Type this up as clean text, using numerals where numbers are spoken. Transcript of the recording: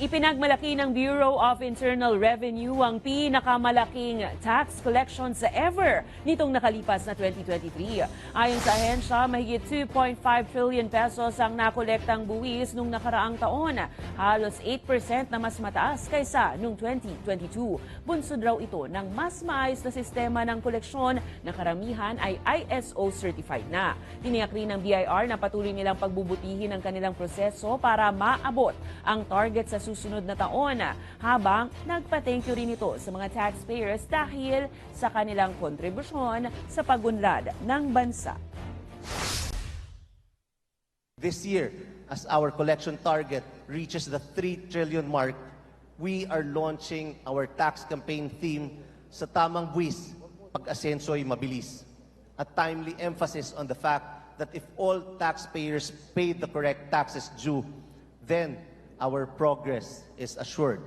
Ipinagmalaki ng Bureau of Internal Revenue ang pinakamalaking tax collections ever nitong nakalipas na 2023. Ayon sa ahensya, mahigit 2.5 trillion pesos ang nakolektang buwis nung nakaraang taon. Halos 8% na mas mataas kaysa noong 2022. Bunsod raw ito ng mas maayos na sistema ng koleksyon na karamihan ay ISO certified na. Tiniyak rin ng BIR na patuloy nilang pagbubutihin ang kanilang proseso para maabot ang target sa susunod na taon, habang nagpa-thank you rin ito sa mga taxpayers dahil sa kanilang kontribusyon sa pagunlad ng bansa. This year, as our collection target reaches the 3 trillion mark, we are launching our tax campaign theme sa tamang buwis, pag-asenso'y mabilis. A timely emphasis on the fact that if all taxpayers paid the correct taxes due, then our progress is assured.